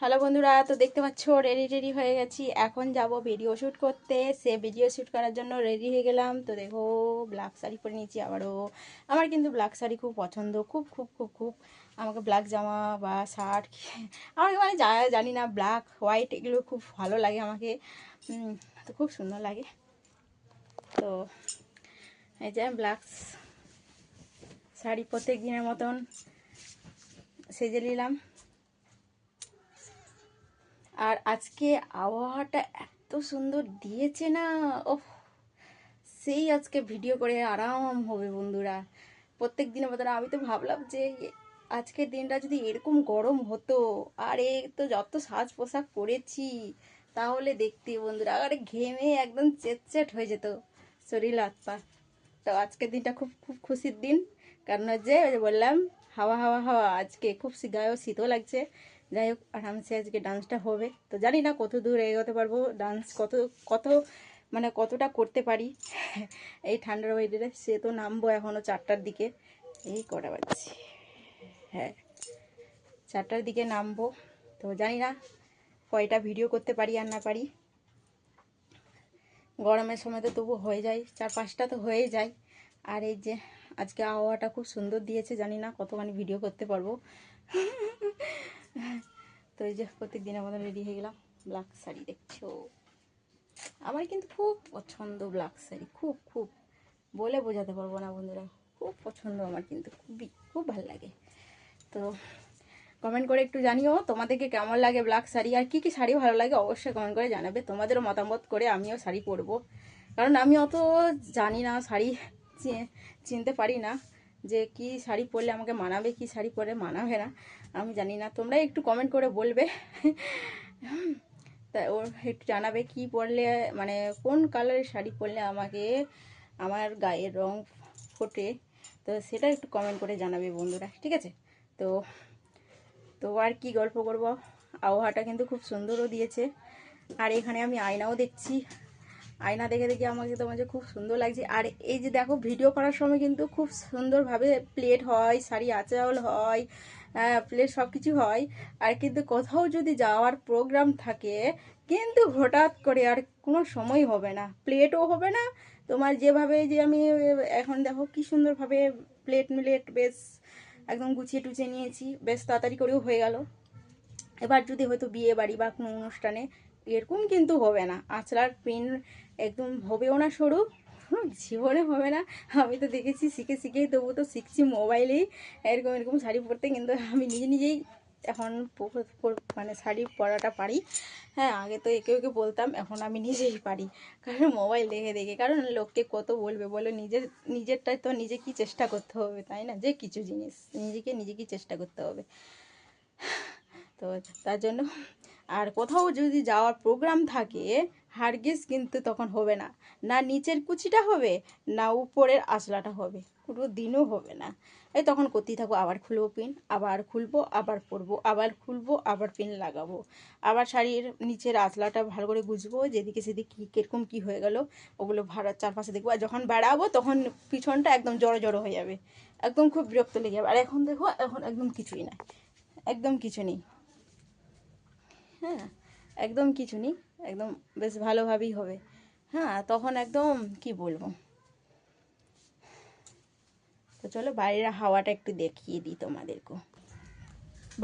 Hello বন্ধুরা, তো দেখতে পাচ্ছ রেডি হয়ে গেছি। এখন যাব ভিডিও শ্যুট করতে। সে ভিডিও শ্যুট করার জন্য রেডি হয়ে গেলাম। তো দেখো ব্ল্যাক শাড়ি পরে নিয়েছি আবারও। আমার কিন্তু ব্ল্যাক শাড়ি খুব পছন্দ, খুব খুব খুব খুব। আমাকে ব্ল্যাক জামা বা শার্ট আমাকে মানে জানি না, ব্ল্যাক হোয়াইট এগুলো খুব ভালো লাগে আমাকে। তো খুব সুন্দর লাগে। তো এই যে ব্ল্যাক শাড়ি প্রত্যেক দিনের মতন সেজে নিলাম। আর আজকে আবহাওয়াটা এত সুন্দর দিয়েছে না, ওহ সেই আজকে ভিডিও করে আরাম হবে বন্ধুরা। প্রত্যেক দিনের মতন আমি তো ভাবলাম যে আজকের দিনটা যদি এরকম গরম হতো, আর এই তো যত সাজ পোশাক পরেছি তাহলে দেখতে বন্ধুরা আরে ঘেমে একদম চেটচেট হয়ে যেত শরীর হাত পা। তো আজকের দিনটা খুব খুব খুশির দিন, কারণ যে বললাম হাওয়া হাওয়া হাওয়া, আজকে খুব গায়েও শীতও লাগছে। যাই হোক আরামসে আজকে ডান্সটা হবে। তো জানি না কত দূর এগোতে পারবো, ডান্স কত কত মানে কতটা করতে পারি এই ঠান্ডার ওয়েদারে। সে তো নামবো এখনও 4টার দিকে, এই কটা বাজছে, হ্যাঁ 4টার দিকে নামবো। তো জানি না কয়টা ভিডিও করতে পারি আর না পারি। গরমের সময় তো তবু হয়ে যায় 4-5টা তো হয়ে যায়। আর এই যে আজকে আবহাওয়াটা খুব সুন্দর দিয়েছে, জানি না কতখানি ভিডিও করতে পারবো। তো এই যে প্রত্যেক দিনের মতো রেডি হয়ে গেলাম। ব্ল্যাক শাড়ি দেখছো, আমার কিন্তু খুব পছন্দ ব্ল্যাক শাড়ি, খুব খুব বলে বোঝাতে পারবো না বন্ধুরা, খুব পছন্দ আমার, কিন্তু খুবই খুব ভালো লাগে। তো কমেন্ট করে একটু জানিও তোমাদেরকে কেমন লাগে ব্ল্যাক শাড়ি, আর কি কি শাড়ি ভালো লাগে অবশ্যই কমেন্ট করে জানাবে। তোমাদেরও মতামত করে আমিও শাড়ি পরবো, কারণ আমি অত জানি না, শাড়ি চিনতে পারি না যে কি শাড়ি পরলে আমাকে মানাবে, কি শাড়ি পরে মানাবে না আমি জানি না। তোমরা একটু কমেন্ট করে বলবে, তা ওর একটু জানাবে কি পরলে মানে কোন কালারের শাড়ি পরলে আমাকে আমার গায়ের রং ফোটে। তো সেটা একটু কমেন্ট করে জানাবে বন্ধুরা, ঠিক আছে? তো তো আর কি গল্প করব, আবহাওয়াটা কিন্তু খুব সুন্দরও দিয়েছে। আর এখানে আমি আয়নাও দেখছি, আয়না দেখে দেখে আমাকে তো মাঝে খুব সুন্দর লাগছে। আর এই যে দেখো ভিডিও করার সময় কিন্তু খুব সুন্দরভাবে প্লেট হয়, শাড়ি আঁচল হয়, প্লেট সব কিছু হয়। আর কিন্তু কোথাও যদি যাওয়ার প্রোগ্রাম থাকে কিন্তু হঠাৎ করে আর কোনো সময় হবে না, প্লেটও হবে না তোমার। যেভাবে যে আমি এখন দেখো কি সুন্দরভাবে প্লেট মিলেট বেশ একদম গুছিয়ে টুছিয়ে নিয়েছি, বেশ তাড়াতাড়ি করেও হয়ে গেল। এবার যদি হয়তো বিয়ে বাড়ি বা কোনো অনুষ্ঠানে এরকম কিন্তু হবে না, আঁচলার পিন একদম হবেও না সরু, জীবনে হবে না। আমি তো দেখেছি শিখে শিখেই, তবু তো শিখছি মোবাইলেই এরকম এরকম শাড়ি পরতে, কিন্তু আমি নিজে নিজেই এখন মানে শাড়ি পরাটা পারি। হ্যাঁ আগে তো একে ওকে বলতাম, এখন আমি নিজেই পারি, কারণ মোবাইল দেখে দেখে। কারণ লোককে কত বলবে বলো, নিজেরটাই তো নিজে কি চেষ্টা করতে হবে, তাই না? যে কিছু জিনিস নিজেকে চেষ্টা করতে হবে। তো তার জন্য আর কোথাও যদি যাওয়ার প্রোগ্রাম থাকে হারগিজ কিন্তু তখন হবে না, না নিচের কুচিটা হবে না উপরের আঁচলাটা হবে, কোনো দিনও হবে না। এই তখন করতেই থাকবো, আবার খুলবো পিন, আবার খুলবো, আবার পরবো, আবার খুলবো, আবার পিন লাগাবো, আবার শাড়ির নিচের আঁচলাটা ভালো করে গুজবো, যেদিকে সেদিকে কী কীরকম কী হয়ে গেল ওগুলো ভাড়া চারপাশে দেখবো। আর যখন বেড়াবো তখন পিছনটা একদম জড়ো জড়ো হয়ে যাবে, একদম খুব বিরক্ত লেগে যাবে। আর এখন দেখো এখন একদম কিছুই নাই, একদম কিছু নেই, হ্যাঁ একদম কিছু নেই, একদম বেশ ভালোভাবেই হবে। হ্যাঁ তখন একদম কি বলবো। তো চলো বাইরের হাওয়াটা একটু দেখিয়ে দিই তোমাদেরকে।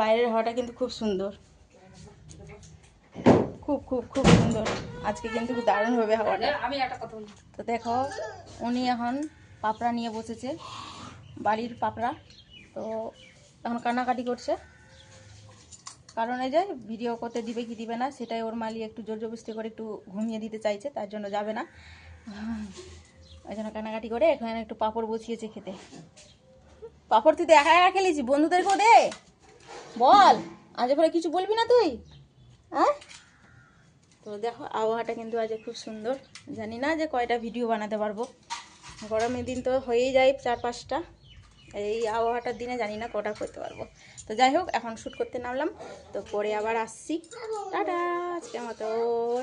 বাইরের হাওয়াটা কিন্তু খুব সুন্দর, খুব খুব খুব সুন্দর আজকে, কিন্তু দারুণ হবে হাওয়াটা। আমি একটা কথা বলি, তো দেখো উনি এখন পাপড়া নিয়ে বসেছে, বাড়ির পাপড়া। তো এখন কান্নাকাটি করছে, কারণ এই যে ভিডিও করতে দিবে কি দিবে না সেটাই ওর মালি একটু জোর জবরদস্তি করে একটু ঘুমিয়ে দিতে চাইছে, তার জন্য যাবে না, ওই জন্য কানাকাটি করে এখানে একটু পাঁপড় বসিয়েছে খেতে। পাঁপড় তুই তো একা একা খেলেছি, বন্ধুদেরকেও দে, বল আজ পরে কিছু বলবি না তুই, হ্যাঁ? তো দেখো আবহাওয়াটা কিন্তু আজ খুব সুন্দর, জানি না যে কয়টা ভিডিও বানাতে পারবো, গরমের দিন তো হয়েই যায় 4-5টা, এই আবহাওয়াটার দিনে জানি না কটা করতে পারবো। তো যাই হোক এখন শ্যুট করতে নামলাম, তো পরে আবার আসছি, টাটা আজকের মতন।